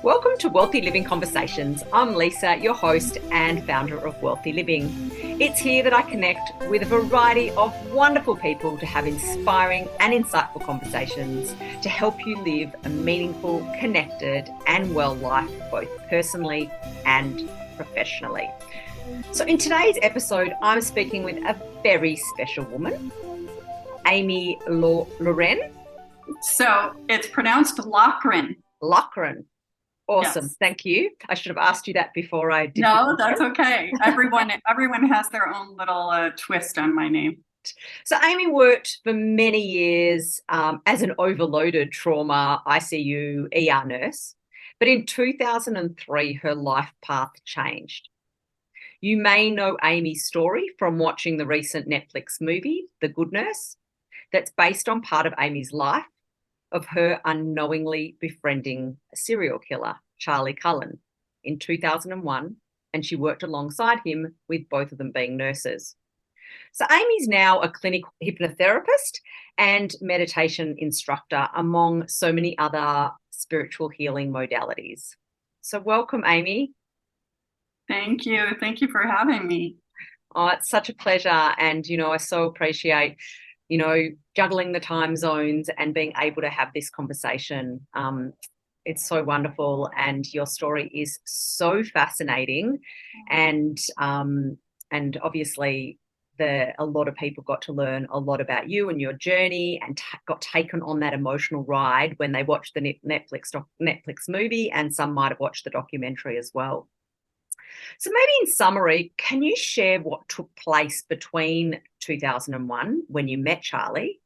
Welcome to Wellthy Living Conversations. I'm Lisa, your host and founder of Wellthy Living. It's here that I connect with a variety of wonderful people to have inspiring and insightful conversations to help you live a meaningful, connected and well life, both personally and professionally. So in today's episode, I'm speaking with a very special woman, Amy Loughren. So it's pronounced Loughren. Loughren. Awesome. Yes. Thank you. I should have asked you that before I did. No, that's okay. Everyone has their own little twist on my name. So Amy worked for many years as an overloaded trauma ICU ER nurse, but in 2003, her life path changed. You may know Amy's story from watching the recent Netflix movie, The GoodNurse, that's based on part of Amy's life of her unknowingly befriending a serial killer, Charlie Cullen, in 2001, and she worked alongside him with both of them being nurses. So Amy's now a clinical hypnotherapist and meditation instructor, among so many other spiritual healing modalities. So welcome, Amy. Thank you. Thank you for having me. Oh, it's such a pleasure. And, I so appreciate juggling the time zones and being able to have this conversation. It's so wonderful, and your story is so fascinating, and obviously a lot of people got to learn a lot about you and your journey, and got taken on that emotional ride when they watched the Netflix movie, and some might have watched the documentary as well. So maybe in summary, can you share what took place between 2001 when you met Charlie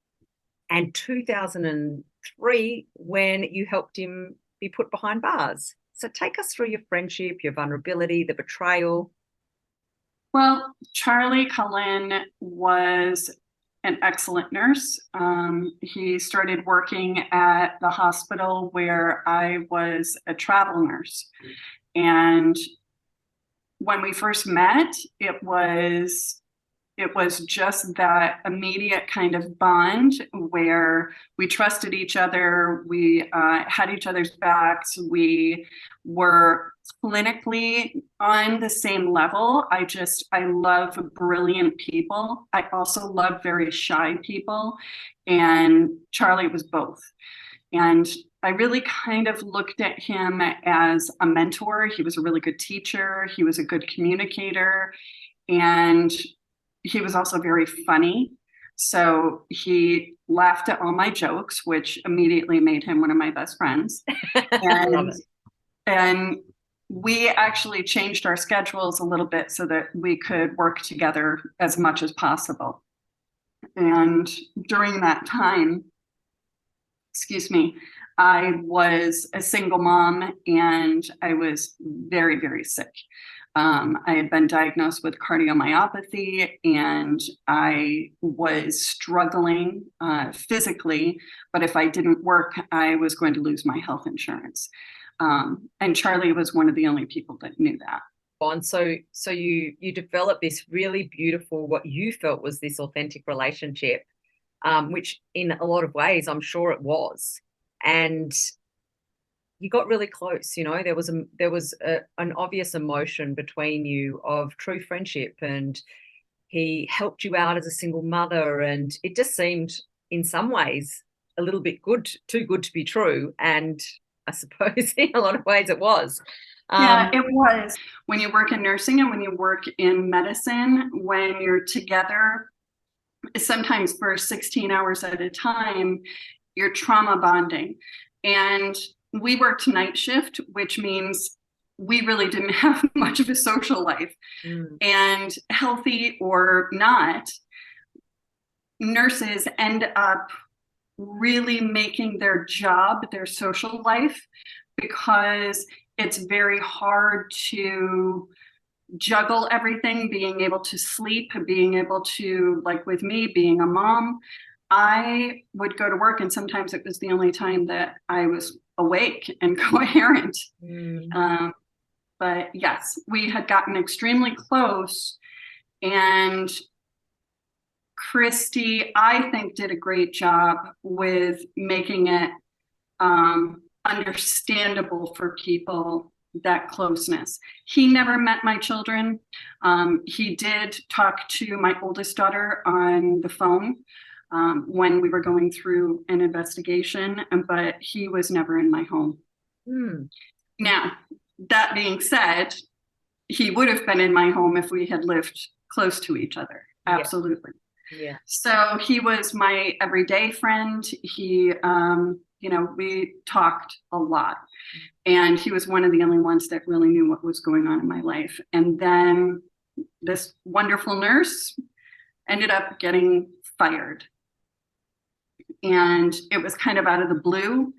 and 2003 when you helped him be put behind bars? So take us through your friendship, your vulnerability, the betrayal. Well, Charlie Cullen was an excellent nurse. He started working at the hospital where I was a travel nurse. And when we first met, it was just that immediate kind of bond where we trusted each other. We had each other's backs. We were clinically on the same level. I love brilliant people. I also love very shy people. And Charlie was both. And I really kind of looked at him as a mentor. He was a really good teacher. He was a good communicator. And he was also very funny. So he laughed at all my jokes, which immediately made him one of my best friends. And we actually changed our schedules a little bit so that we could work together as much as possible. And during that time, I was a single mom, and I was very, very sick. I had been diagnosed with cardiomyopathy, and I was struggling physically, but if I didn't work, I was going to lose my health insurance. And Charlie was one of the only people that knew that. And so you developed this really beautiful, what you felt was this authentic relationship, which in a lot of ways, I'm sure it was. And you got really close, there was an obvious emotion between you of true friendship, and he helped you out as a single mother, and it just seemed in some ways a little bit too good to be true. And I suppose in a lot of ways it was. Yeah, it was. When you work in nursing and when you work in medicine, when you're together, sometimes for 16 hours at a time, you're trauma bonding. And we worked night shift, which means we really didn't have much of a social life. And healthy or not, nurses end up really making their job their social life, because it's very hard to juggle everything, being able to sleep, being able to, like with me, being a mom. I would go to work, and sometimes it was the only time that I was awake and coherent. But yes, we had gotten extremely close, and Christy, I think, did a great job with making it understandable for people, that closeness. He never met my children. He did talk to my oldest daughter on the phone when we were going through an investigation, but he was never in my home. Mm. Now, that being said, he would have been in my home if we had lived close to each other. Absolutely. Yeah. So he was my everyday friend. He, we talked a lot. And he was one of the only ones that really knew what was going on in my life. And then this wonderful nurse ended up getting fired. And it was kind of out of the blue.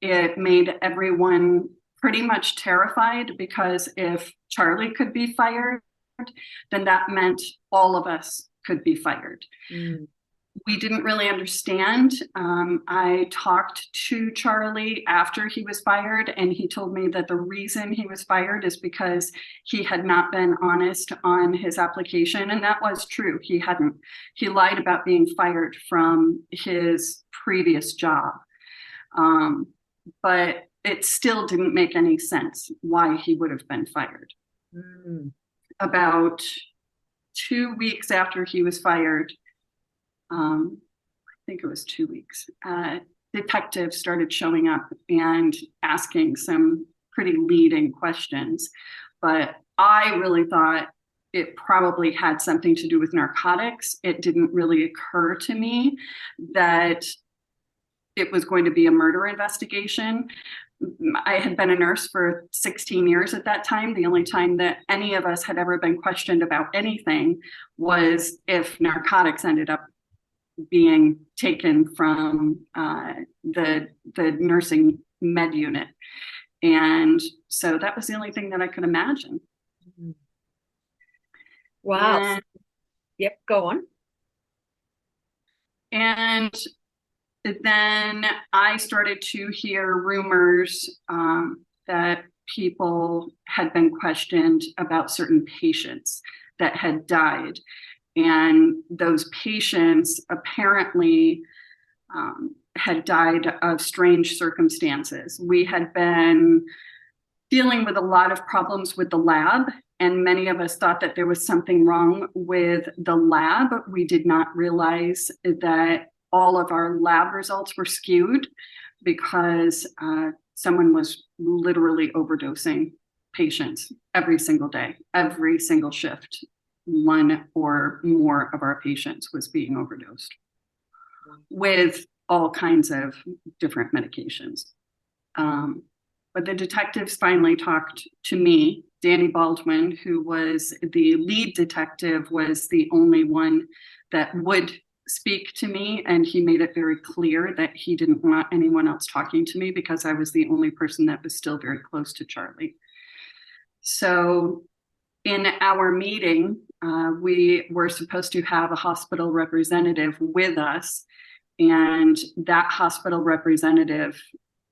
It made everyone pretty much terrified, because if Charlie could be fired, then that meant all of us could be fired. Mm. We didn't really understand. I talked to Charlie after he was fired, and he told me that the reason he was fired is because he had not been honest on his application. And that was true. He hadn't. He lied about being fired from his previous job. But it still didn't make any sense why he would have been fired. Mm. About 2 weeks after he was fired, I think it was 2 weeks, detectives started showing up and asking some pretty leading questions. But I really thought it probably had something to do with narcotics. It didn't really occur to me that it was going to be a murder investigation. I had been a nurse for 16 years at that time. The only time that any of us had ever been questioned about anything was if narcotics ended up being taken from the nursing med unit. And so that was the only thing that I could imagine. Wow. And, yep, go on. And then I started to hear rumors that people had been questioned about certain patients that had died. And those patients apparently had died of strange circumstances. We had been dealing with a lot of problems with the lab, and many of us thought that there was something wrong with the lab. We did not realize that all of our lab results were skewed because someone was literally overdosing patients every single day, every single shift. One or more of our patients was being overdosed with all kinds of different medications. But the detectives finally talked to me. Danny Baldwin, who was the lead detective, was the only one that would speak to me. And he made it very clear that he didn't want anyone else talking to me because I was the only person that was still very close to Charlie. So in our meeting, we were supposed to have a hospital representative with us, and that hospital representative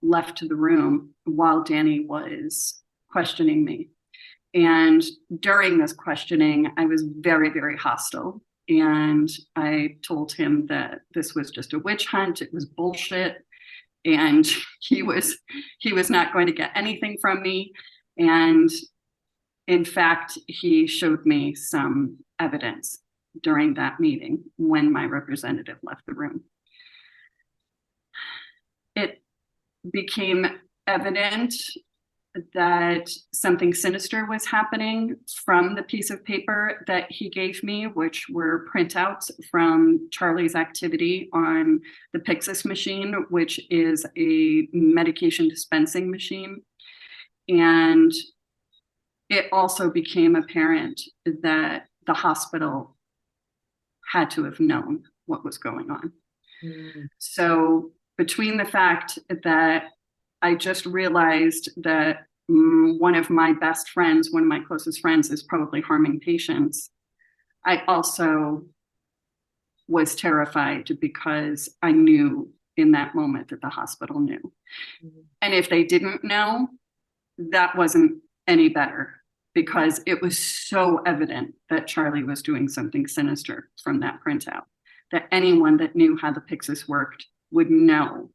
left the room while Danny was questioning me. And during this questioning, I was very, very hostile. And I told him that this was just a witch hunt. It was bullshit. And he was not going to get anything from me. And in fact, he showed me some evidence during that meeting when my representative left the room. It became evident that something sinister was happening from the piece of paper that he gave me, which were printouts from Charlie's activity on the Pyxis machine, which is a medication dispensing machine. And it also became apparent that the hospital had to have known what was going on. Mm. So between the fact that I just realized that one of my best friends, one of my closest friends, is probably harming patients, I also was terrified because I knew in that moment that the hospital knew. Mm-hmm. And if they didn't know, that wasn't any better, because it was so evident that Charlie was doing something sinister from that printout, that anyone that knew how the Pyxis worked would know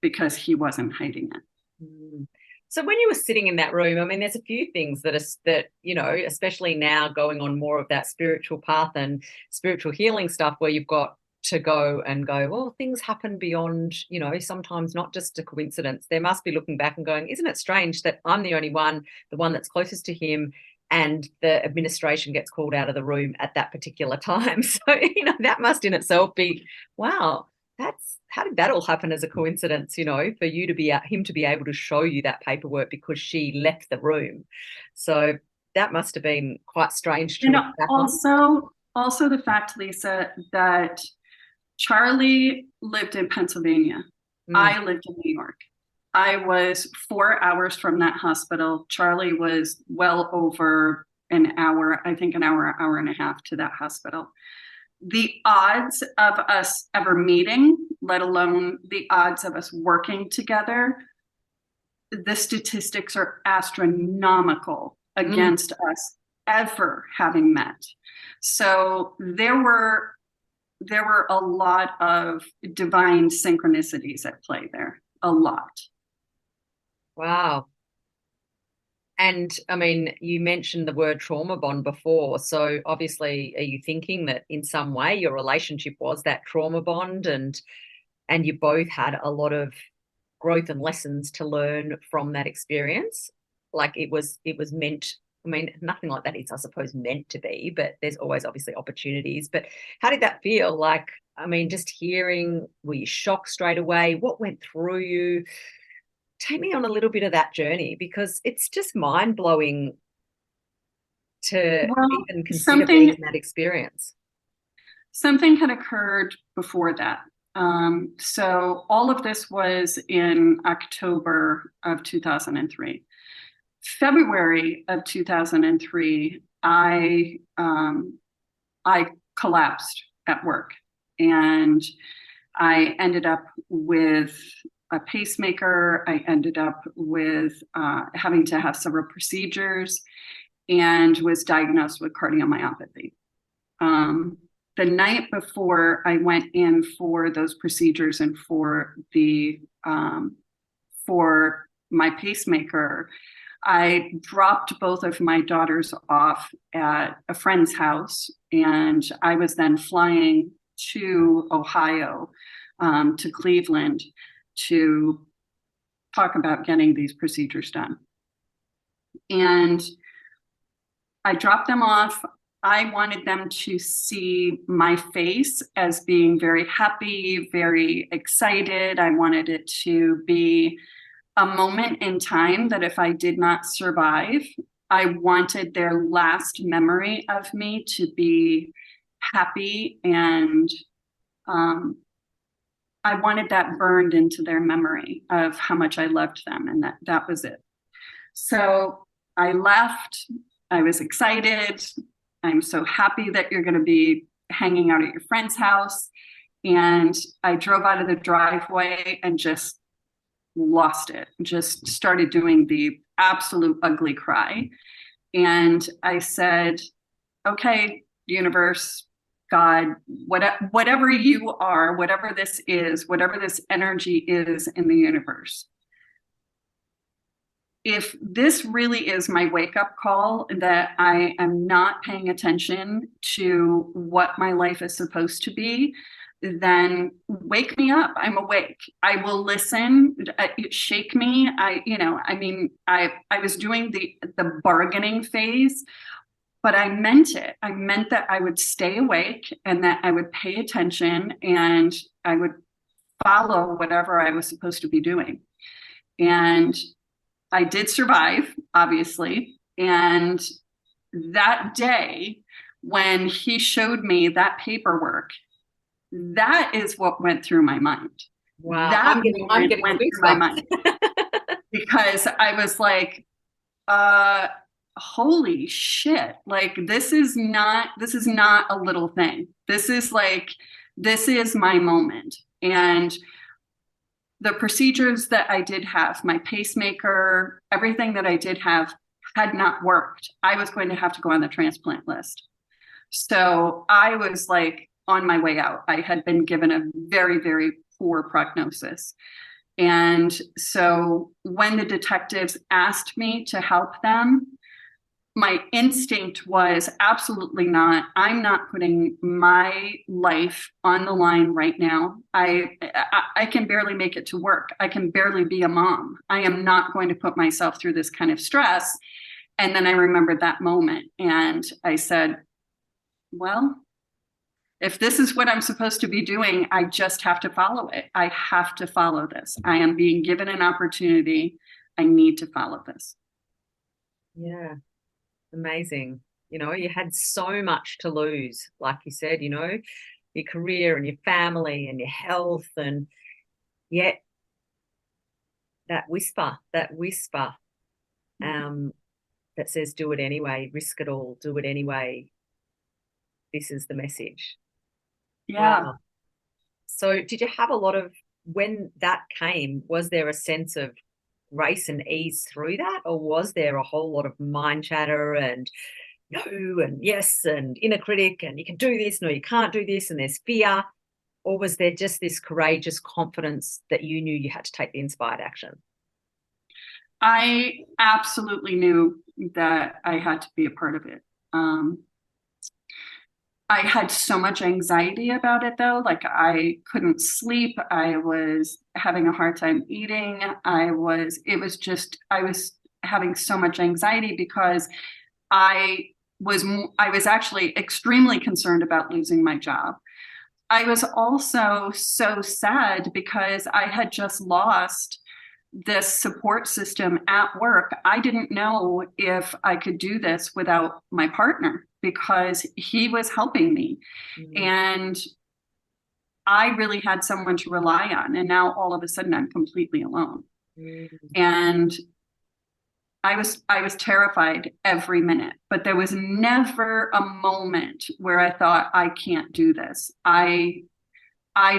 because he wasn't hiding it. Mm. So when you were sitting in that room, I mean, there's a few things that you know, especially now going on more of that spiritual path and spiritual healing stuff, where you've got to go and go, well, things happen beyond, you know, sometimes not just a coincidence. There must be looking back and going, isn't it strange that I'm the only one, the one that's closest to him, and the administration gets called out of the room at that particular time. So, you know, that must in itself be, wow, that's, how did that all happen as a coincidence, you know, for you to be him to be able to show you that paperwork because she left the room. So that must have been quite strange to And look back on. also the fact, Lisa, that Charlie lived in Pennsylvania. Mm. I lived in New York. I was 4 hours from that hospital. Charlie was well over an hour, I think an hour, hour and a half to that hospital. The odds of us ever meeting, let alone the odds of us working together, the statistics are astronomical against us ever having met. So there were a lot of divine synchronicities at play there, a lot. Wow. And I mean, you mentioned the word trauma bond before. So obviously, are you thinking that in some way your relationship was that trauma bond, and you both had a lot of growth and lessons to learn from that experience? Like it was meant, I mean, nothing like that is, I suppose, meant to be, but there's always obviously opportunities. But how did that feel? Like, I mean, just hearing, were you shocked straight away? What went through you? Take me on a little bit of that journey, because it's just mind blowing to Well, even consider being something in that experience. something had occurred before that. So all of this was in October of 2003. February of 2003, I collapsed at work, and I ended up with a pacemaker. I ended up with having to have several procedures, and was diagnosed with cardiomyopathy. The night before I went in for those procedures and for my pacemaker, I dropped both of my daughters off at a friend's house, and I was then flying to Ohio, to Cleveland, to talk about getting these procedures done. And I dropped them off. I wanted them to see my face as being very happy, very excited. I wanted it to be a moment in time that if I did not survive, I wanted their last memory of me to be happy, and I wanted that burned into their memory of how much I loved them, and that was it. So I left. I was excited. I'm so happy that you're going to be hanging out at your friend's house. And I drove out of the driveway and just lost it, just started doing the absolute ugly cry. And I said, okay, universe, God, whatever you are, whatever this is, whatever this energy is in the universe, if this really is my wake-up call, that I am not paying attention to what my life is supposed to be, then wake me up. I'm awake. I will listen. Shake me. I was doing the bargaining phase, but I meant it. I meant that I would stay awake and that I would pay attention and I would follow whatever I was supposed to be doing. And I did survive, obviously. And that day, when he showed me that paperwork, that is what went through my mind. Wow, That I'm getting went through my goosebumps. mind because I was like, holy shit. Like, this is not a little thing. This is my moment. And the procedures that I did have, my pacemaker, everything that I did have had not worked. I was going to have to go on the transplant list. So I was like on my way out. I had been given a very, very poor prognosis. And so when the detectives asked me to help them, my instinct was absolutely not. I'm not putting my life on the line right now. I can barely make it to work. I can barely be a mom. I am not going to put myself through this kind of stress. And then I remembered that moment and I said, well, if this is what I'm supposed to be doing, I just have to follow it. I have to follow this. I am being given an opportunity. I need to follow this. Yeah. Amazing. You had so much to lose, like you said, your career and your family and your health, and yet that whisper that says, do it anyway, risk it all, do it anyway. This is the message. Yeah. Wow. So did you have a lot of, when that came, was there a sense of grace and ease through that, or was there a whole lot of mind chatter and no and yes and inner critic and you can do this, no you can't do this, and there's fear? Or was there just this courageous confidence that you knew you had to take the inspired action? I absolutely knew that I had to be a part of it. I had so much anxiety about it though. Like I couldn't sleep. I was having a hard time eating. I was having so much anxiety because I I was actually extremely concerned about losing my job. I was also so sad because I had just lost this support system at work. I didn't know if I could do this without my partner because he was helping me. Mm. And I really had someone to rely on. And now all of a sudden I'm completely alone. Mm. And I was terrified every minute, but there was never a moment where I thought I can't do this. I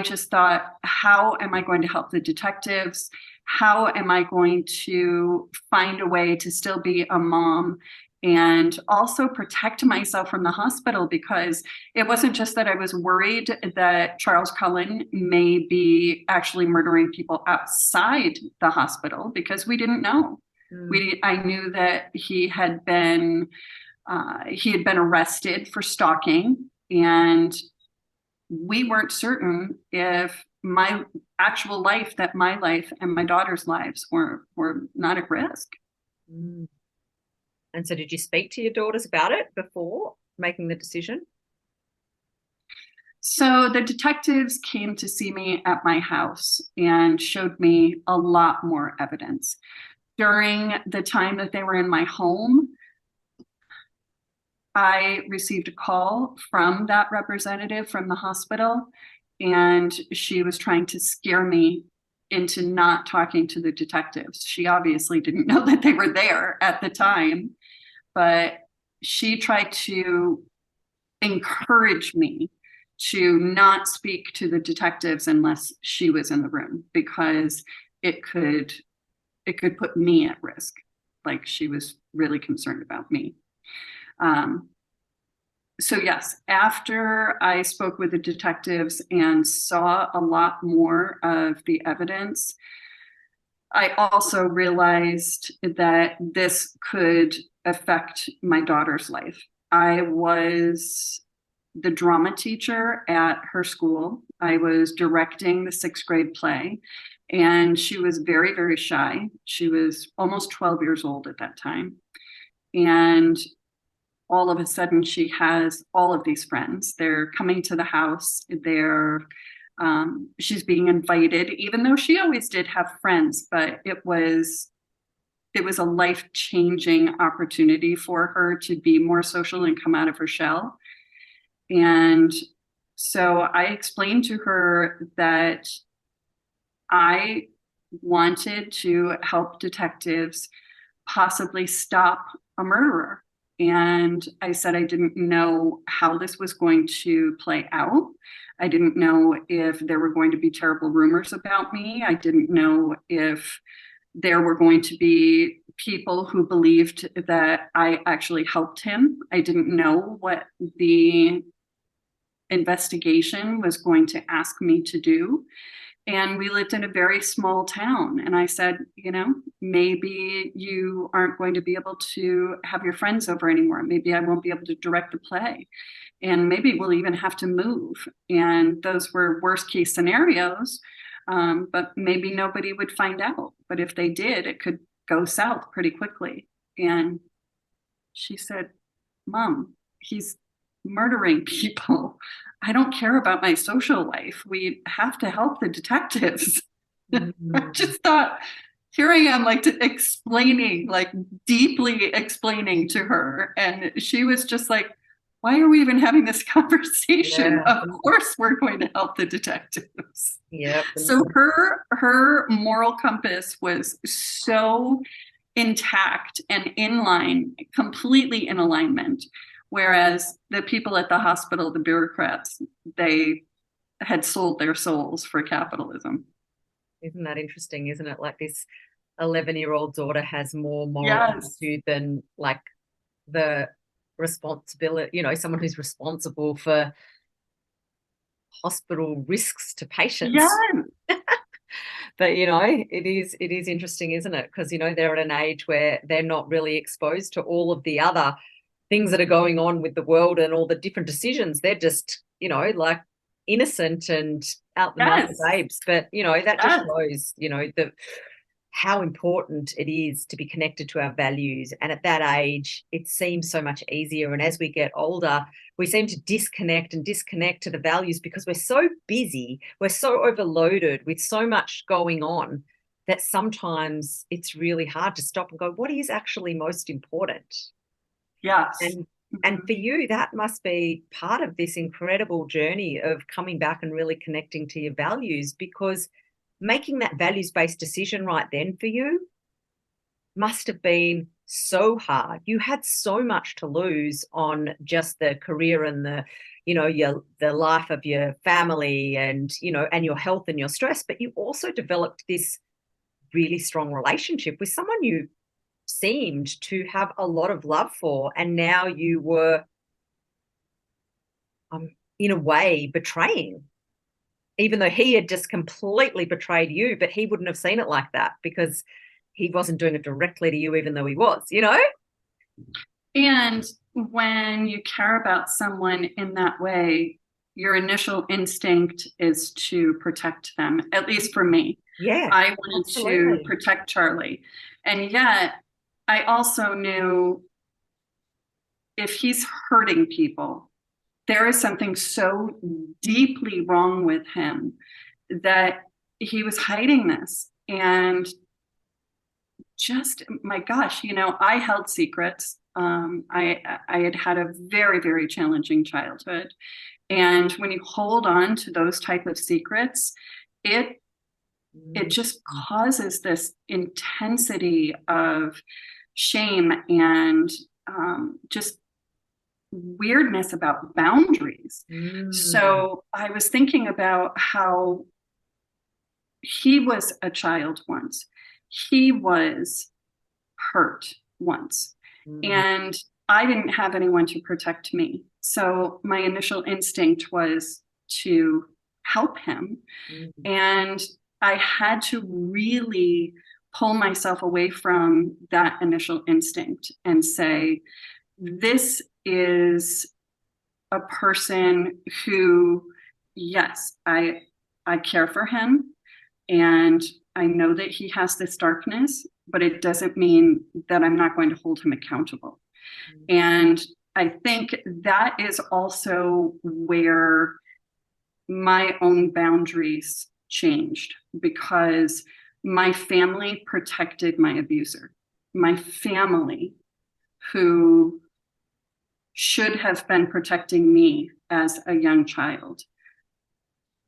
just thought, how am I going to help the detectives? How am I going to find a way to still be a mom and also protect myself from the hospital? Because it wasn't just that I was worried that Charles Cullen may be actually murdering people outside the hospital, because we didn't know. Mm. I knew that he had been arrested for stalking, and we weren't certain if my actual life, that my life and my daughter's lives were not at risk. Mm. And so did you speak to your daughters about it before making the decision? So the detectives came to see me at my house and showed me a lot more evidence. During the time that they were in my home, I received a call from that representative from the hospital, and she was trying to scare me into not talking to the detectives. She obviously didn't know that they were there at the time, but she tried to encourage me to not speak to the detectives unless she was in the room, because it could put me at risk. Like she was really concerned about me. Um, so yes, after I spoke with the detectives and saw a lot more of the evidence, I also realized that this could affect my daughter's life. I was the drama teacher at her school. I was directing the sixth grade play, and she was very, very shy. She was almost 12 years old at that time. And all of a sudden she has all of these friends. They're coming to the house. She's being invited, even though she always did have friends, but it was a life-changing opportunity for her to be more social and come out of her shell. And so I explained to her that I wanted to help detectives possibly stop a murderer. And I said I didn't know how this was going to play out. I didn't know if there were going to be terrible rumors about me. I didn't know if there were going to be people who believed that I actually helped him. I didn't know what the investigation was going to ask me to do. And we lived in a very small town. And I said, maybe you aren't going to be able to have your friends over anymore. Maybe I won't be able to direct a play. And maybe we'll even have to move. And those were worst case scenarios. But maybe nobody would find out. But if they did, it could go south pretty quickly. And she said, Mom, he's murdering people. I don't care about my social life. We have to help the detectives. I just thought, here I am, like explaining, like deeply explaining to her. And she was just like, why are we even having this conversation? Yeah. Of course we're going to help the detectives. Yep. So her moral compass was so intact and in line, completely in alignment. Whereas the people at the hospital, the bureaucrats, they had sold their souls for capitalism. Isn't that interesting, isn't it? Like this 11-year-old daughter has more moral Yes. attitude than like the responsibility, someone who's responsible for hospital risks to Yes. patients. But it is interesting, isn't it? Because they're at an age where they're not really exposed to all of the other things that are going on with the world and all the different decisions. They're just like innocent and out the mouth of Yes. babes. But that just Yes. shows how important it is to be connected to our values. And at that age, it seems so much easier. And as we get older, we seem to disconnect to the values because we're so busy, we're so overloaded with so much going on that sometimes it's really hard to stop and go, what is actually most important? Yes. And for you, that must be part of this incredible journey of coming back and really connecting to your values, because making that values-based decision right then for you must have been so hard. You had so much to lose on just the career and the life of your family and and your health and your stress, but you also developed this really strong relationship with someone you seemed to have a lot of love for, and now you were in a way betraying, even though he had just completely betrayed you, but he wouldn't have seen it like that because he wasn't doing it directly to you, even though he was. And when you care about someone in that way, your initial instinct is to protect them, at least for me. Yeah, I wanted to absolutely. protect Charlie. And yet, I also knew if he's hurting people, there is something so deeply wrong with him that he was hiding this. And just, my gosh, I held secrets. I had had a very, very challenging childhood. And when you hold on to those type of secrets, it just causes this intensity of shame and just weirdness about boundaries. So I was thinking about how he was a child once. He was hurt once. And I didn't have anyone to protect me. So my initial instinct was to help him. And I had to really pull myself away from that initial instinct and say, this is a person who, yes, I care for him and I know that he has this darkness, but it doesn't mean that I'm not going to hold him accountable. And I think that is also where my own boundaries changed, because my family protected my abuser. My family, who should have been protecting me as a young child,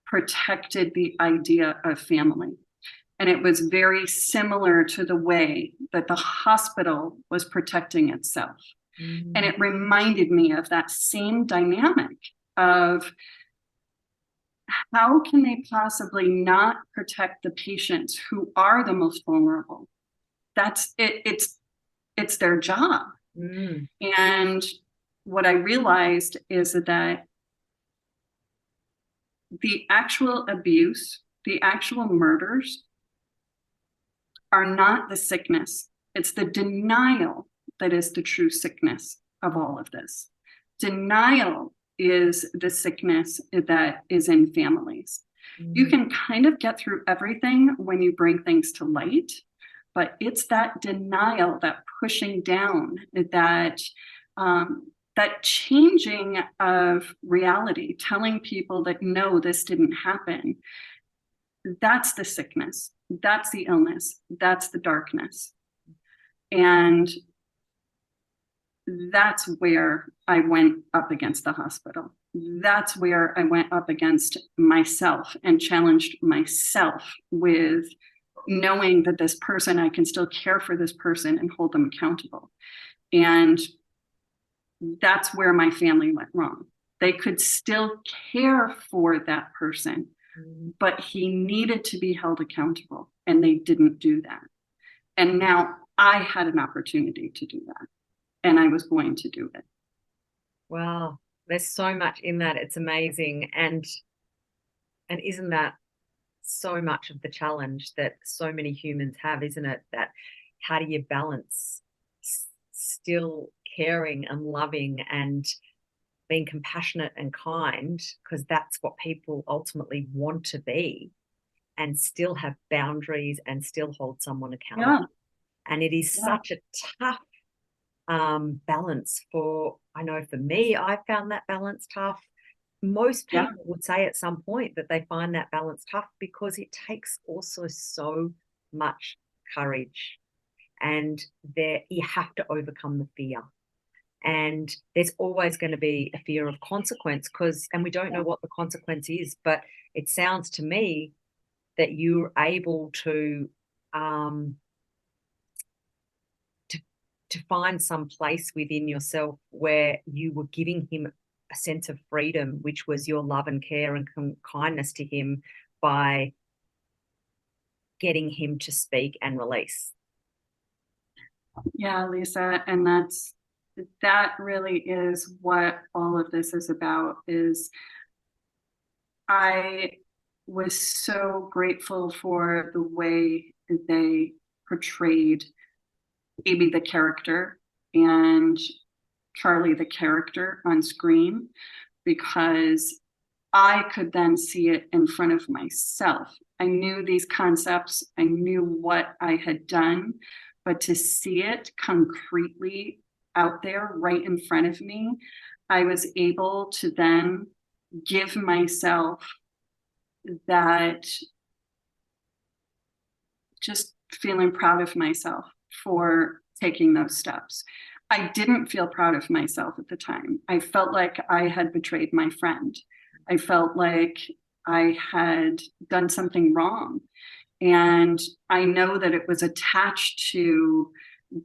protected the idea of family. And it was very similar to the way that the hospital was protecting itself. And it reminded me of that same dynamic of how can they possibly not protect the patients who are the most vulnerable? That's it. It's their job. And what I realized is that the actual abuse the actual murders are not the sickness. It's the denial that is the true sickness of all of this. Denial is the sickness that is in families. You can kind of get through everything when you bring things to light, but it's that denial, that pushing down, that that changing of reality, telling people that no, this didn't happen. That's the sickness. That's the illness. That's the darkness. And that's where I went up against the hospital. That's where I went up against myself and challenged myself with knowing that this person, I can still care for this person and hold them accountable. And that's where my family went wrong. They could still care for that person, but he needed to be held accountable, and they didn't do that. And now I had an opportunity to do that, and I was going to do it. Wow, there's so much in that. It's amazing. And isn't that so much of the challenge that so many humans have, isn't it? That how do you balance still caring and loving and being compassionate and kind, because that's what people ultimately want to be, and still have boundaries and still hold someone accountable. Yeah. And it is such a tough balance I know for me, I found that balance tough. Most people would say at some point that they find that balance tough because it takes also so much courage, and you have to overcome the fear. And there's always going to be a fear of consequence and we don't know what the consequence is, but it sounds to me that you're able to find some place within yourself where you were giving him a sense of freedom, which was your love and care and kindness to him by getting him to speak and release. Yeah, Lisa, and that really is what all of this is about. Is I was so grateful for the way they portrayed Amy the character and Charlie the character on screen, because I could then see it in front of myself. I knew these concepts, I knew what I had done, but to see it concretely out there right in front of me, I was able to then give myself that, just feeling proud of myself for taking those steps. I didn't feel proud of myself at the time. I felt like I had betrayed my friend. I felt like I had done something wrong. And I know that it was attached to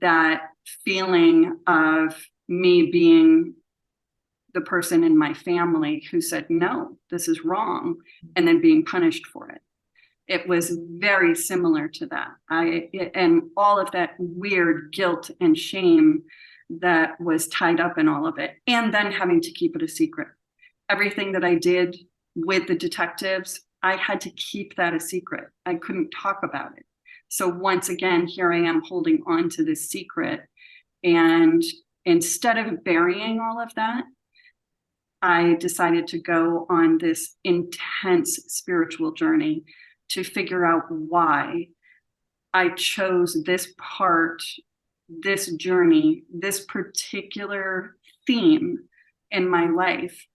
that feeling of me being the person in my family who said, no, this is wrong, and then being punished for it. It was very similar to that. And all of that weird guilt and shame that was tied up in all of it, and then having to keep it a secret. Everything that I did with the detectives, I had to keep that a secret. I couldn't talk about it. So once again, here I am holding on to this secret. And instead of burying all of that, I decided to go on this intense spiritual journey to figure out why I chose this part, this journey, this particular theme in my life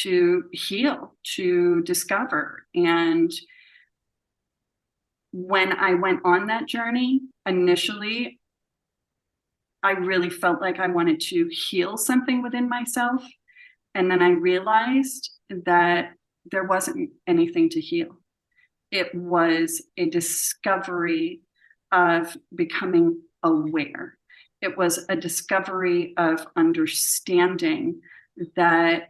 to heal, to discover. And when I went on that journey, initially, I really felt like I wanted to heal something within myself. And then I realized that there wasn't anything to heal. It was a discovery of becoming aware. It was a discovery of understanding that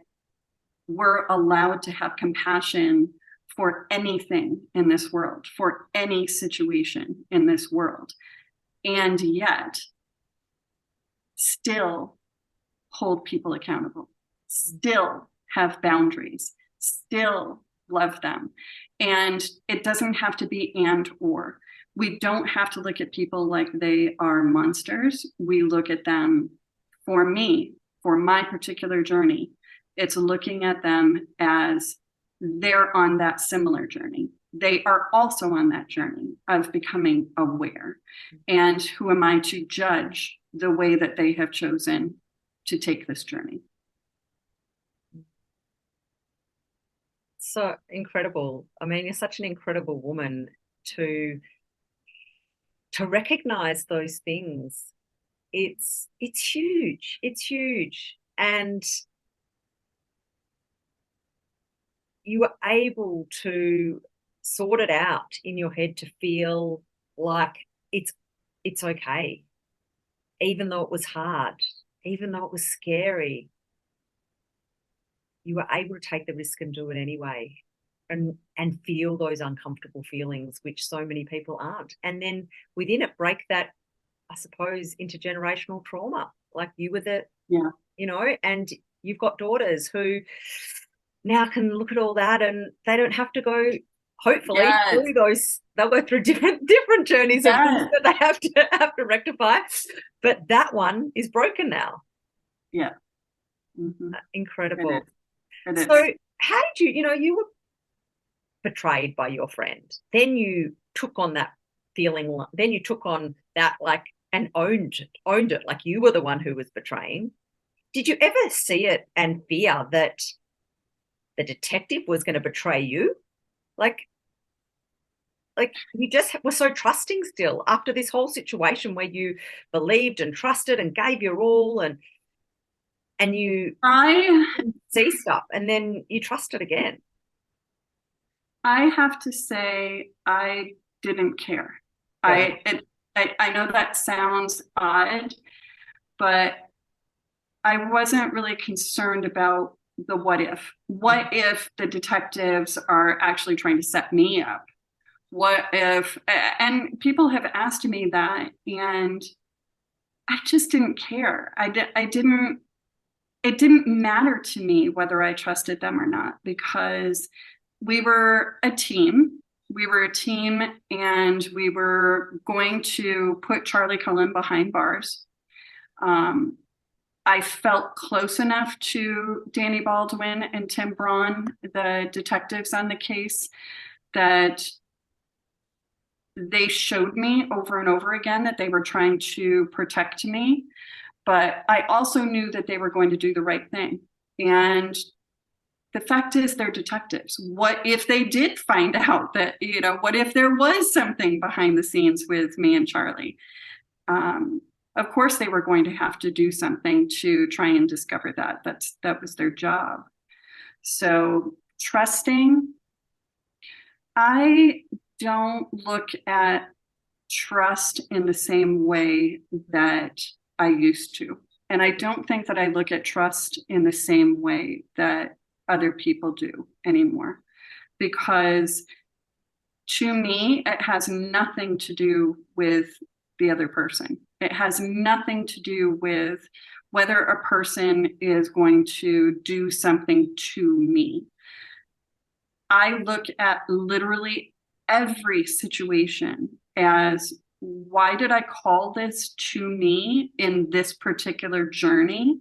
we're allowed to have compassion for anything in this world, for any situation in this world, and yet still hold people accountable, still have boundaries, still love them. And it doesn't have to be and or. We don't have to look at people like they are monsters. We look at them, for me, for my particular journey, it's looking at them as they're on that similar journey. They are also on that journey of becoming aware. And who am I to judge the way that they have chosen to take this journey? So incredible. I mean, you're such an incredible woman to recognize those things. It's huge. It's huge. And you were able to sort it out in your head to feel like it's okay, even though it was hard, even though it was scary. You were able to take the risk and do it anyway, and feel those uncomfortable feelings, which so many people aren't. And then within it, break that, I suppose, intergenerational trauma. Like you were and you've got daughters who now can look at all that, and they don't have to go, hopefully, through those. They'll go through different journeys of things that they have to rectify. But that one is broken now. Yeah. Mm-hmm. Incredible. It is. So how did you were betrayed by your friend. Then you took on that feeling. Then you took on that, like, and owned it. Like you were the one who was betraying. Did you ever see it and fear that the detective was going to betray you? Like you just were so trusting still after this whole situation where you believed and trusted and gave your all, and you see stuff and then you trusted again. I have to say I didn't care. Yeah. I know that sounds odd, but I wasn't really concerned about the what if. What if the detectives are actually trying to set me up? What if, and people have asked me that, and I just didn't care. It didn't matter to me whether I trusted them or not, because we were a team. We were a team, and we were going to put Charlie Cullen behind bars. I felt close enough to Danny Baldwin and Tim Braun, the detectives on the case, that they showed me over and over again that they were trying to protect me. But I also knew that they were going to do the right thing. And the fact is, they're detectives. What if they did find out that, what if there was something behind the scenes with me and Charlie? Of course, they were going to have to do something to try and discover that. That was their job. So trusting, I don't look at trust in the same way that I used to. And I don't think that I look at trust in the same way that other people do anymore. Because to me, it has nothing to do with the other person. It has nothing to do with whether a person is going to do something to me. I look at literally every situation as, why did I call this to me in this particular journey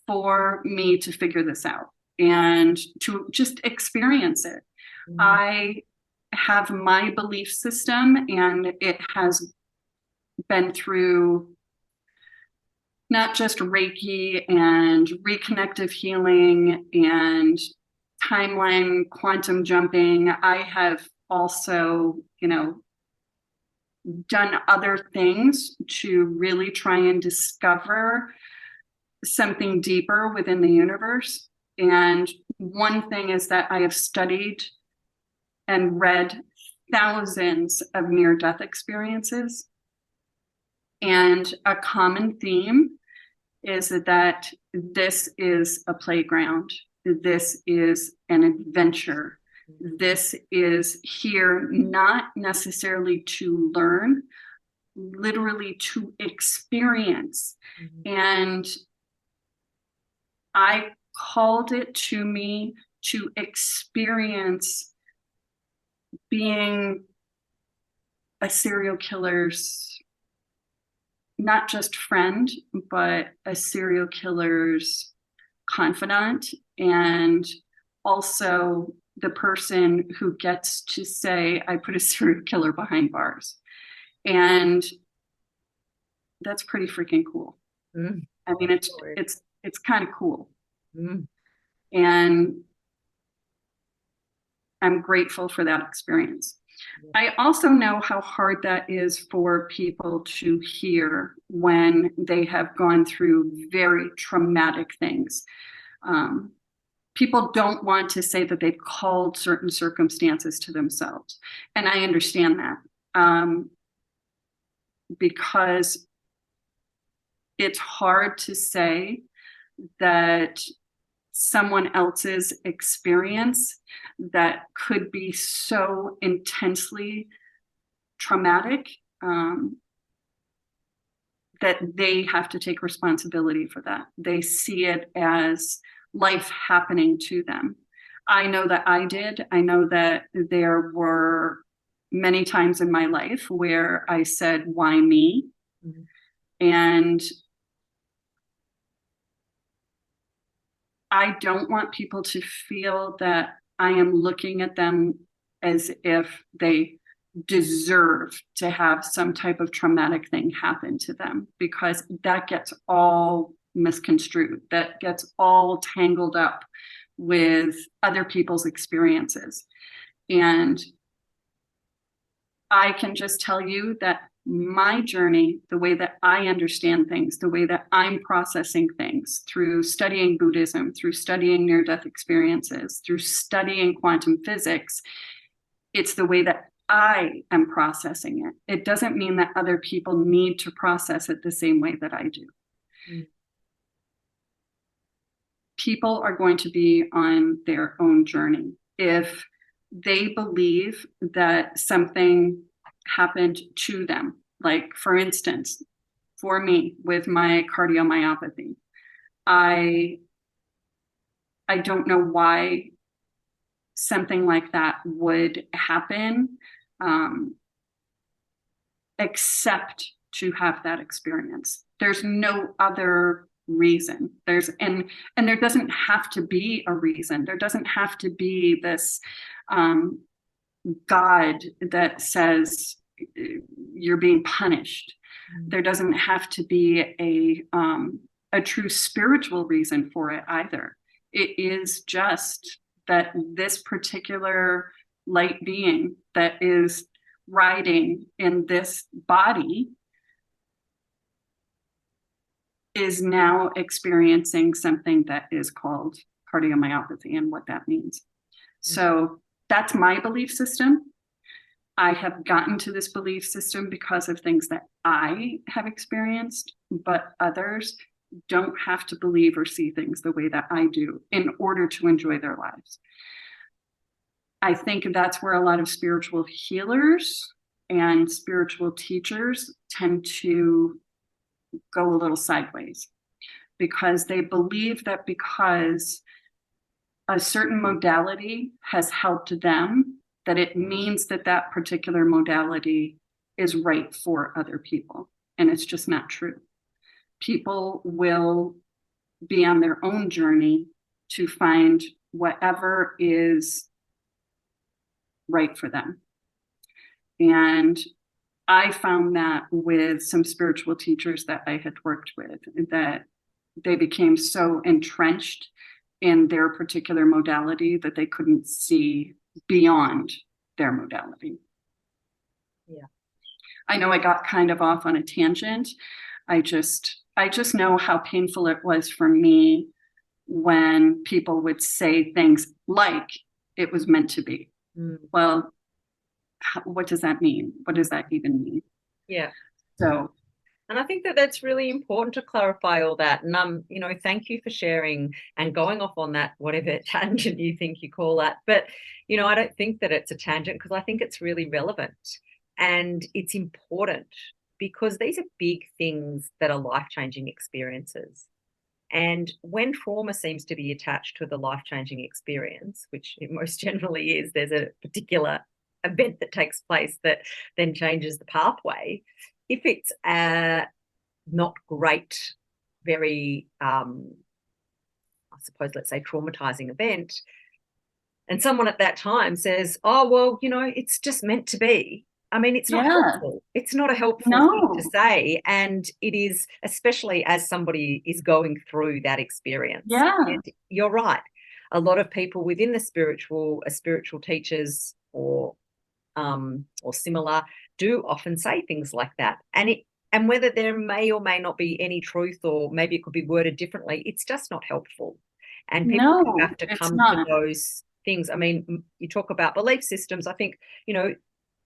for me to figure this out and to just experience it? Mm-hmm. I have my belief system, and it has been through not just Reiki and reconnective healing and timeline quantum jumping. I have also, done other things to really try and discover something deeper within the universe. And one thing is that I have studied and read thousands of near-death experiences. And a common theme is that this is a playground. This is an adventure. This is here not necessarily to learn, literally to experience. Mm-hmm. And I called it to me to experience being a serial killer's not just friend, but a serial killer's confidant, and also the person who gets to say, I put a serial killer behind bars. And that's pretty freaking cool. Mm. I mean, it's kind of cool. Mm. And I'm grateful for that experience. Yeah. I also know how hard that is for people to hear when they have gone through very traumatic things. People don't want to say that they've called certain circumstances to themselves. And I understand that, because it's hard to say that someone else's experience that could be so intensely traumatic, that they have to take responsibility for that. They see it as life happening to them. I know that I did. I know that there were many times in my life where I said, why me? Mm-hmm. And I don't want people to feel that I am looking at them as if they deserve to have some type of traumatic thing happen to them, because that gets all misconstrued. That gets all tangled up with other people's experiences. And I can just tell you that my journey, the way that I understand things, the way that I'm processing things through studying Buddhism, through studying near-death experiences, through studying quantum physics, it's the way that I am processing it. It doesn't mean that other people need to process it the same way that I do. Mm. People are going to be on their own journey. If they believe that something happened to them, like for instance, for me with my cardiomyopathy, I don't know why something like that would happen, except to have that experience. There's no other reason. And there doesn't have to be a reason. There doesn't have to be this God that says you're being punished. Mm-hmm. There doesn't have to be a true spiritual reason for it either. It is just that this particular light being that is riding in this body is now experiencing something that is called cardiomyopathy and what that means. Mm-hmm. So that's my belief system. I have gotten to this belief system because of things that I have experienced, but others don't have to believe or see things the way that I do in order to enjoy their lives. I think that's where a lot of spiritual healers and spiritual teachers tend to go a little sideways, because they believe that because a certain modality has helped them, that it means that that particular modality is right for other people. And it's just not true. People will be on their own journey to find whatever is right for them. And I found that with some spiritual teachers that I had worked with, that they became so entrenched in their particular modality that they couldn't see beyond their modality. Yeah. I know I got kind of off on a tangent. I just know how painful it was for me when people would say things like it was meant to be. Mm. Well, what does that mean? What does that even mean? Yeah. So, and I think that that's really important to clarify all that. And thank you for sharing and going off on that, whatever tangent you think you call that. But I don't think that it's a tangent, because I think it's really relevant and it's important, because these are big things that are life-changing experiences. And when trauma seems to be attached to the life-changing experience, which it most generally is, there's a particular event that takes place that then changes the pathway. If it's a not great, very, I suppose, let's say, traumatizing event, and someone at that time says, oh, well, it's just meant to be. I mean, it's not Yeah. helpful. It's not a helpful thing to No. say. And it is, especially as somebody is going through that experience. Yeah. And you're right. A lot of people within the spiritual teachers or similar do often say things like that. And whether there may or may not be any truth, or maybe it could be worded differently, it's just not helpful. And people No, have to it's come to not. those things. I mean, you talk about belief systems. I think,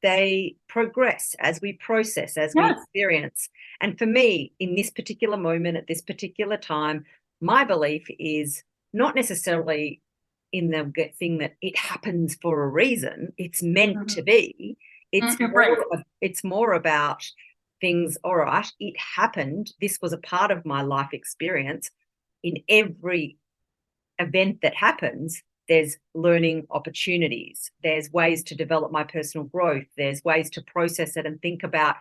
they progress as we process, as we Yes. experience. And for me, in this particular moment, at this particular time, my belief is not necessarily in the thing that it happens for a reason. It's meant to be. It's Right. more about things. All right, it happened. This was a part of my life experience. In every event that happens, there's learning opportunities. There's ways to develop my personal growth. There's ways to process it and think about,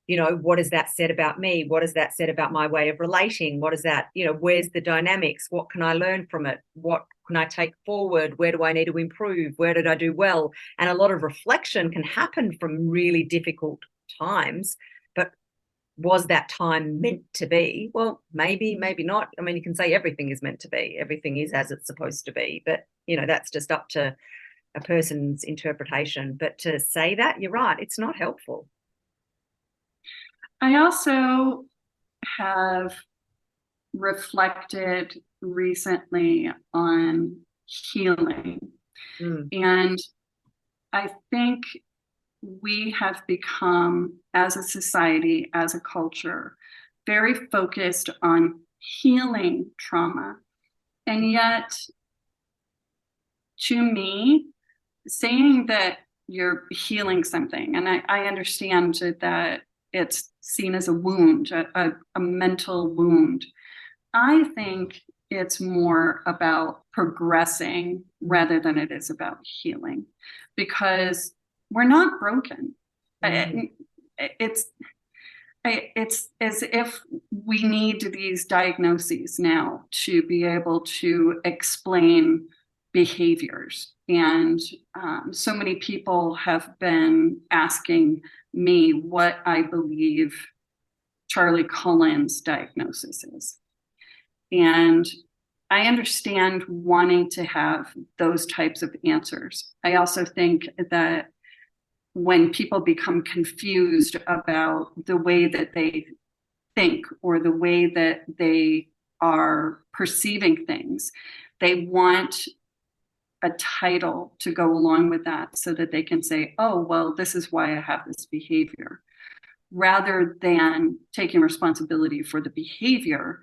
what has that said about me? What has that said about my way of relating? What is that, where's the dynamics? What can I learn from it? What can I take forward? Where do I need to improve? Where did I do well? And a lot of reflection can happen from really difficult times. But was that time meant to be? Well, maybe, maybe not. I mean, you can say everything is meant to be. Everything is as it's supposed to be. But, that's just up to a person's interpretation. But to say that, you're right, it's not helpful. I also have reflected recently on healing. Mm. And I think we have become, as a society, as a culture, very focused on healing trauma. And yet, to me, saying that you're healing something, and I understand that it's seen as a wound, a mental wound. I think it's more about progressing rather than it is about healing, because we're not broken. Mm. It's it's as if we need these diagnoses now to be able to explain behaviors. And so many people have been asking me what I believe Charlie Cullen's diagnosis is. And I understand wanting to have those types of answers. I also think that when people become confused about the way that they think or the way that they are perceiving things, they want a title to go along with that so that they can say, oh, well, this is why I have this behavior, rather than taking responsibility for the behavior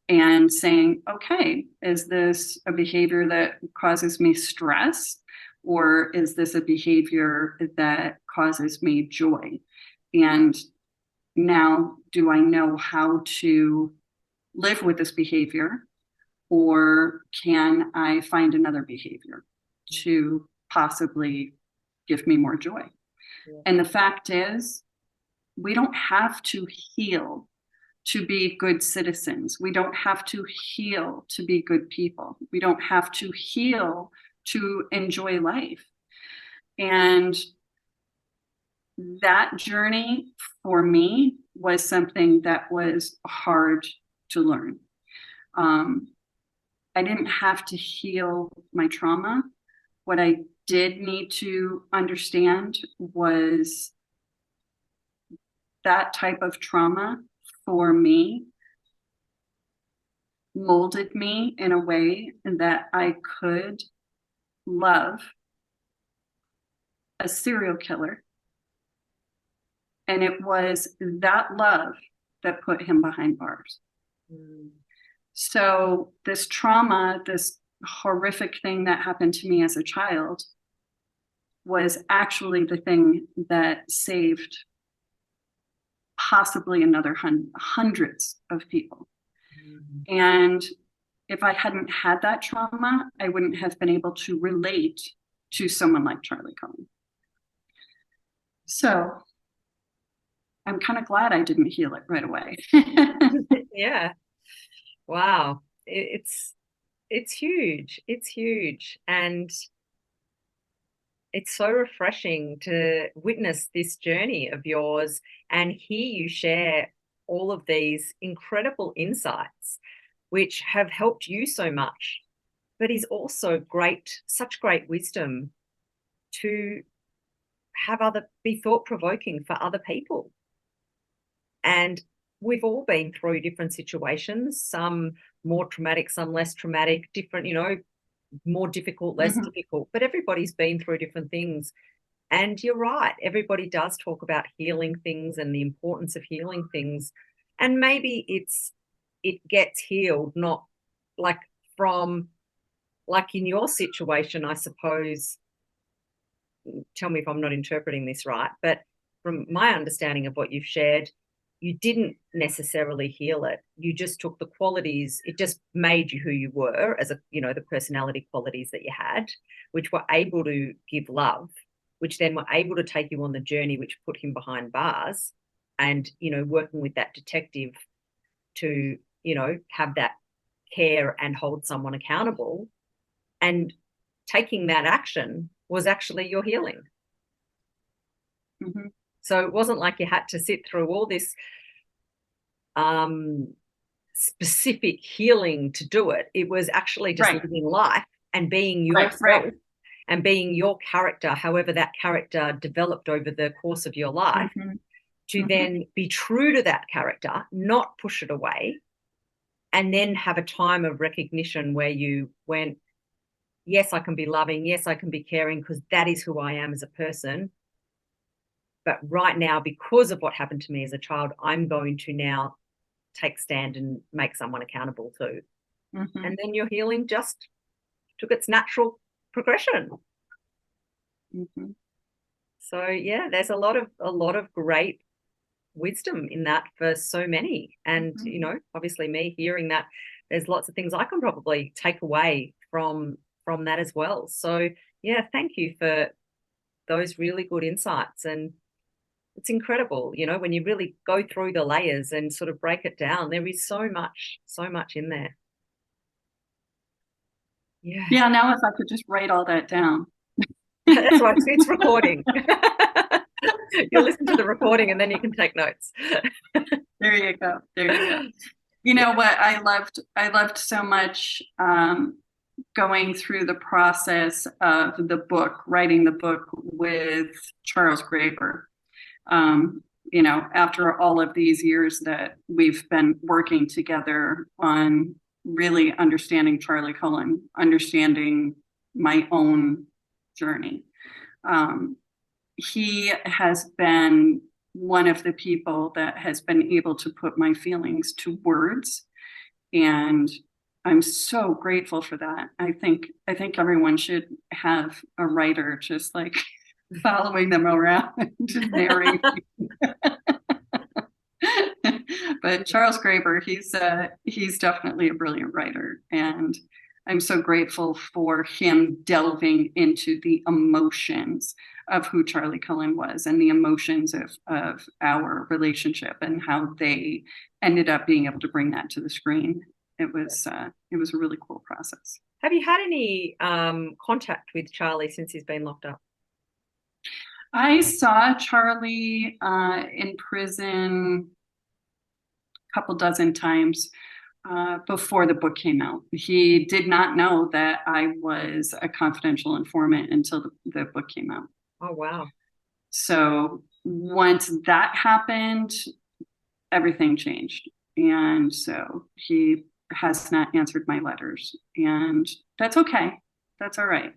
and saying, okay, is this a behavior that causes me stress? Or is this a behavior that causes me joy? And now, do I know how to live with this behavior? Or can I find another behavior to possibly give me more joy? Yeah. And the fact is, we don't have to heal to be good citizens. We don't have to heal to be good people. We don't have to heal to enjoy life. And that journey for me was something that was hard to learn. I didn't have to heal my trauma. What I did need to understand was that type of trauma for me molded me in a way that I could love a serial killer. And it was that love that put him behind bars. Mm. So this trauma, this horrific thing that happened to me as a child, was actually the thing that saved possibly another hundreds of people. Mm. And if I hadn't had that trauma, I wouldn't have been able to relate to someone like Charlie Cullen. So I'm kind of glad I didn't heal it right away. Yeah. Wow. It's huge. It's huge. And it's so refreshing to witness this journey of yours and hear you share all of these incredible insights, which have helped you so much, but is also great, such great wisdom to have be thought provoking for other people. And we've all been through different situations, some more traumatic, some less traumatic, different, more difficult, less Mm-hmm. difficult, but everybody's been through different things. And you're right, everybody does talk about healing things and the importance of healing things. And maybe it gets healed, not like from, like in your situation, I suppose, tell me if I'm not interpreting this right, but from my understanding of what you've shared, you didn't necessarily heal it. You just took the qualities, it just made you who you were as the personality qualities that you had, which were able to give love, which then were able to take you on the journey, which put him behind bars and, working with that detective to, have that care and hold someone accountable. And taking that action was actually your healing. Mm-hmm. So it wasn't like you had to sit through all this specific healing to do it. It was actually just Right. living life and being Right. yourself Right. and being your character, however that character developed over the course of your life, Mm-hmm. to Mm-hmm. then be true to that character, not push it away, and then have a time of recognition where you went, yes, I can be loving, yes, I can be caring, because that is who I am as a person. But right now, because of what happened to me as a child, I'm going to now take stand and make someone accountable too. Mm-hmm. And then your healing just took its natural progression. Mm-hmm. So yeah, there's a lot of great wisdom in that for so many. And Mm-hmm. obviously me hearing that, there's lots of things I can probably take away from that as well. So yeah, thank you for those really good insights. And it's incredible, when you really go through the layers and sort of break it down, there is so much in there. Yeah. Yeah, now if I could just write all that down. That's right. It's recording. You'll listen to the recording and then you can take notes. There you go. There you go. You Yeah. know what I loved so much going through the process of the book, writing the book with Charles Graeber. Um, after all of these years that we've been working together on really understanding Charlie Cullen, understanding my own journey. Um, he has been one of the people that has been able to put my feelings to words, and I'm so grateful for that. I think everyone should have a writer just like following them around just narrating. But Charles Graeber, he's definitely a brilliant writer, and I'm so grateful for him delving into the emotions of who Charlie Cullen was and the emotions of our relationship and how they ended up being able to bring that to the screen. It was a really cool process. Have you had any contact with Charlie since he's been locked up? I saw Charlie in prison a couple dozen times before the book came out. He did not know that I was a confidential informant until the book came out. Oh, wow. So once that happened, everything changed. And so he has not answered my letters. And that's okay. That's all right.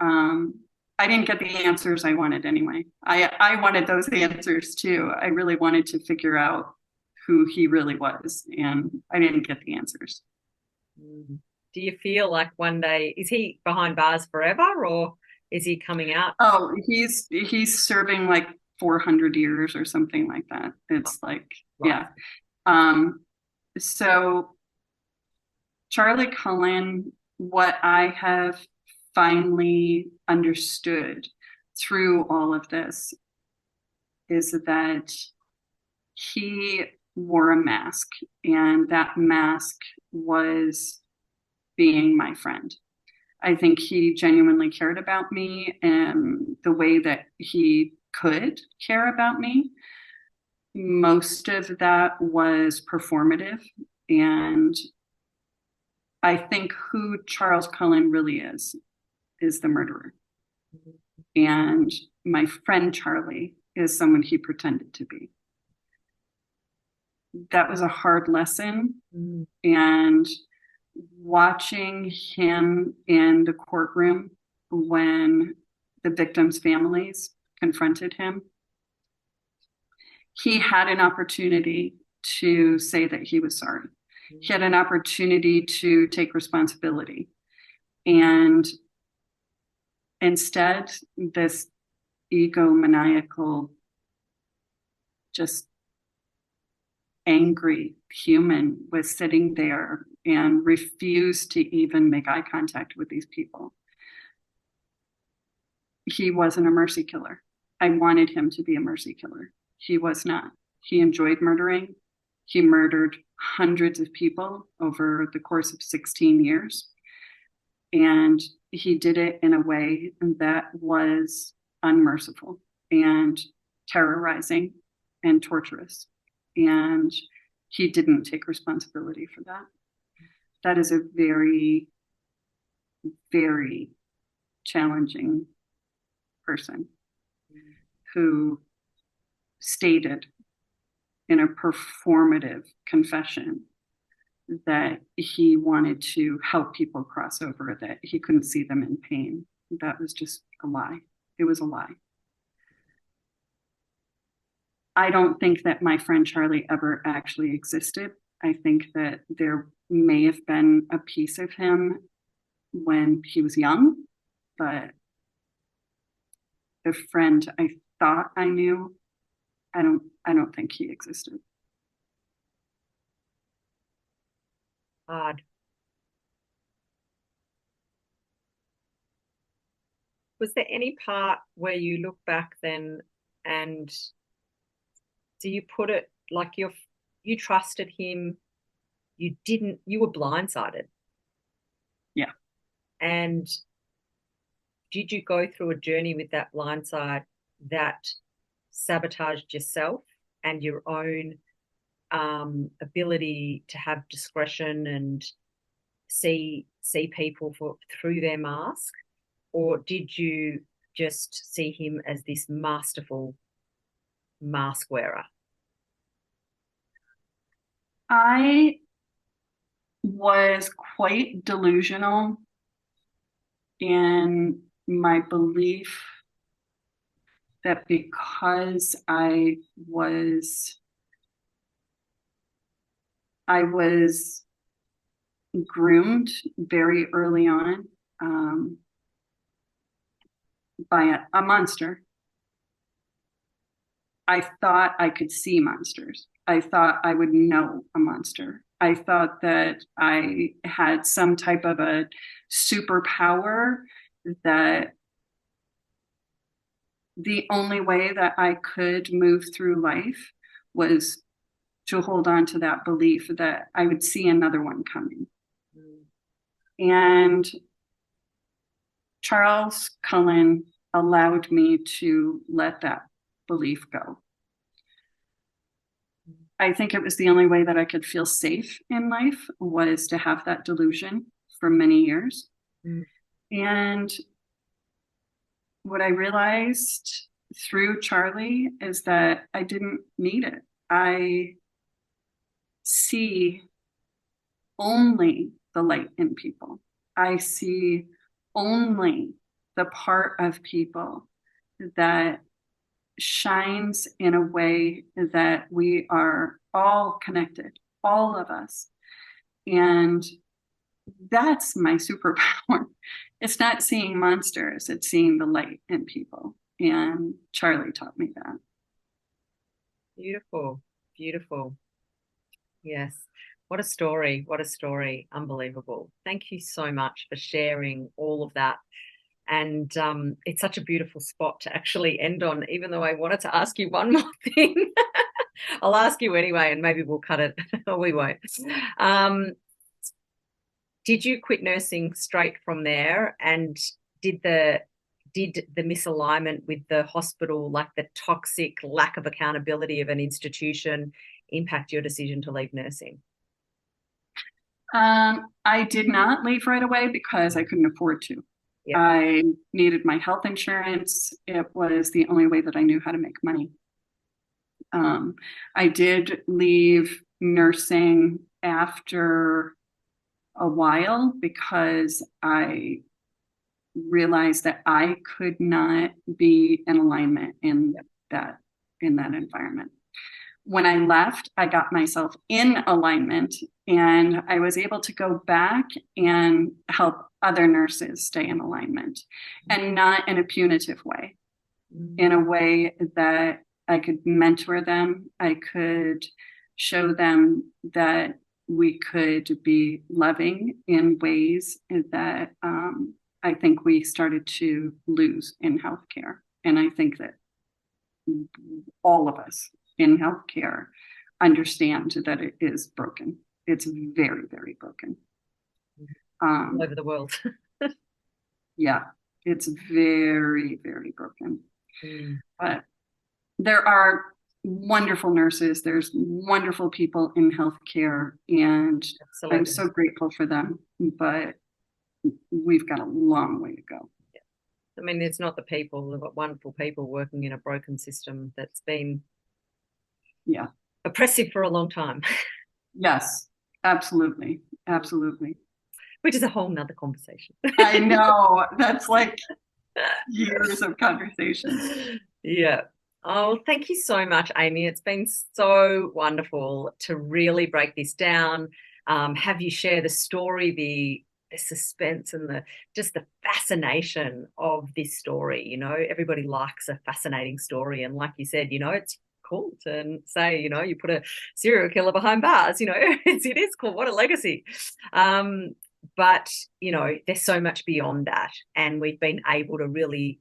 Um, I didn't get the answers I wanted anyway. I wanted those answers too. I really wanted to figure out who he really was, and I didn't get the answers. Mm. Do you feel like one day, is he behind bars forever or is he coming out? Oh, he's serving like 400 years or something like that. It's like, Right. yeah. Um, so Charlie Cullen, what I have finally understood through all of this is that he wore a mask, and that mask was being my friend. I think he genuinely cared about me and the way that he could care about me. Most of that was performative. And I think who Charles Cullen really is the murderer. And my friend Charlie is someone he pretended to be. That was a hard lesson. Mm. And watching him in the courtroom when the victims' families confronted him, he had an opportunity to say that he was sorry. He had an opportunity to take responsibility. And instead, this egomaniacal, just angry human was sitting there and refused to even make eye contact with these people. He wasn't a mercy killer. I wanted him to be a mercy killer. He was not. He enjoyed murdering. He murdered hundreds of people over the course of 16 years. And he did it in a way that was unmerciful and terrorizing and torturous. And he didn't take responsibility for that. That is a very, very challenging person who stated in a performative confession that he wanted to help people cross over, that he couldn't see them in pain. That was just a lie. It was a lie. I don't think that my friend Charlie ever actually existed. I think that there may have been a piece of him when he was young, but the friend I thought I knew, I don't think he existed. Hard. Was there any part where you look back then and do you put it like you trusted him, you were blindsided? Yeah. And did you go through a journey with that blindside that sabotaged yourself and your own ability to have discretion and see people through their mask? Or did you just see him as this masterful mask wearer? I was quite delusional in my belief that because I was groomed very early on by a monster. I thought I could see monsters. I thought I would know a monster. I thought that I had some type of a superpower, that the only way that I could move through life was to hold on to that belief that I would see another one coming. And Charles Cullen allowed me to let that belief go. I think it was the only way that I could feel safe in life, was to have that delusion for many years. Mm. And what I realized through Charlie is that I didn't need it. I see only the light in people. I see only the part of people that shines in a way that we are all connected, all of us. And that's my superpower. It's not seeing monsters, it's seeing the light in people. And Charlie taught me that. Beautiful, beautiful. Yes. What a story. What a story. Unbelievable. Thank you so much for sharing all of that. And it's such a beautiful spot to actually end on, even though I wanted to ask you one more thing. I'll ask you anyway, and maybe we'll cut it or we won't. Did you quit nursing straight from there? And did the misalignment with the hospital, like the toxic lack of accountability of an institution, impact your decision to leave nursing? I did not leave right away because I couldn't afford to. Yeah. I needed my health insurance. It was the only way that I knew how to make money. I did leave nursing after a while because I realized that I could not be in alignment in that environment. When I left, I got myself in alignment and I was able to go back and help other nurses stay in alignment, and not in a punitive way, in a way that I could mentor them. I could show them that we could be loving in ways that I think we started to lose in healthcare. And I think that all of us in healthcare understand that it is broken. It's very, very broken. All over the world. Yeah, it's very, very broken. But there are wonderful nurses. There's wonderful people in healthcare, and absolutely, I'm so grateful for them. But we've got a long way to go. Yeah. I mean, it's not the people. We've got wonderful people working in a broken system that's been oppressive for a long time. Yes, absolutely. Absolutely. Which is a whole nother conversation. I know. That's like years of conversation. Yeah. Oh, thank you so much, Amy. It's been so wonderful to really break this down, have you share the story, the suspense and the fascination of this story. You know, everybody likes a fascinating story. And like you said, you know, it's cool to say, you know, you put a serial killer behind bars, you know, it is cool. What a legacy. But, you know, there's so much beyond that. And we've been able to really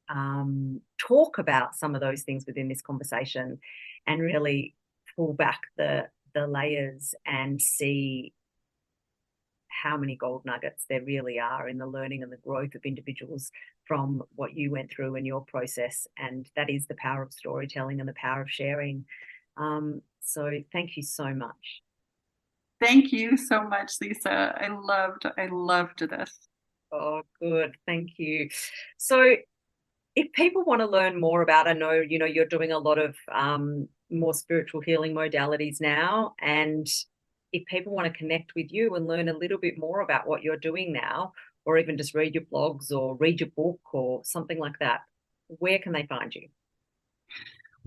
talk about some of those things within this conversation and really pull back the layers and see how many gold nuggets there really are in the learning and the growth of individuals from what you went through in your process. And that is the power of storytelling and the power of sharing. So thank you so much. Thank you so much, Lisa. I loved this. Oh, good. Thank you. So if people want to learn more about, I know, you know, you're doing a lot of more spiritual healing modalities now. And if people want to connect with you and learn a little bit more about what you're doing now, or even just read your blogs or read your book or something like that, where can they find you?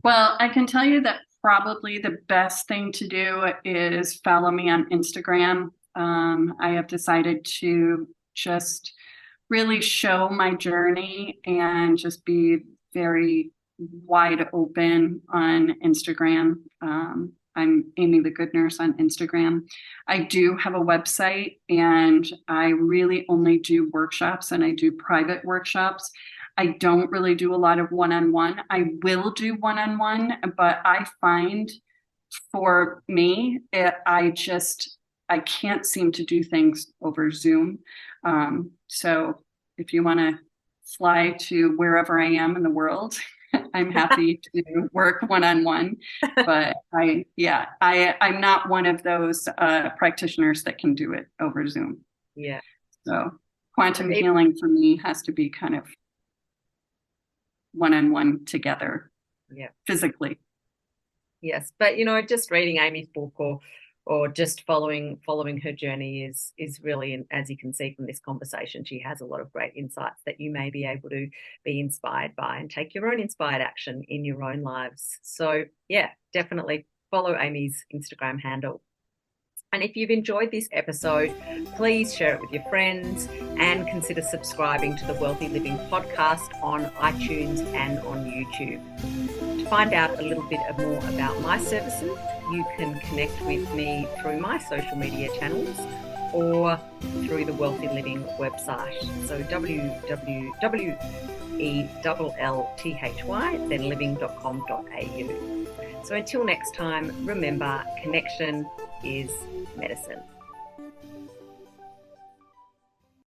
Well, I can tell you that probably the best thing to do is follow me on Instagram. I have decided to just really show my journey and just be very wide open on Instagram. I'm Amy the GoodNurse on Instagram. I do have a website, and I really only do workshops, and I do private workshops. I don't really do a lot of one-on-one. I will do one-on-one, but I find for me, I can't seem to do things over Zoom. So if you want to fly to wherever I am in the world, I'm happy to work one-on-one. But I'm not one of those practitioners that can do it over Zoom. Yeah. So quantum healing for me has to be kind of one-on-one together. Yeah. Physically. Yes. But, you know, just reading Amy's book or just following her journey is really, as you can see from this conversation, she has a lot of great insights that you may be able to be inspired by and take your own inspired action in your own lives. So yeah, definitely follow Amy's Instagram handle. And if you've enjoyed this episode, please share it with your friends and consider subscribing to the Wellthy Living podcast on iTunes and on YouTube. To find out a little bit more about my services, you can connect with me through my social media channels or through the Wellthy Living website. So www.ellthy, then living.com.au. So until next time, remember, connection is medicine.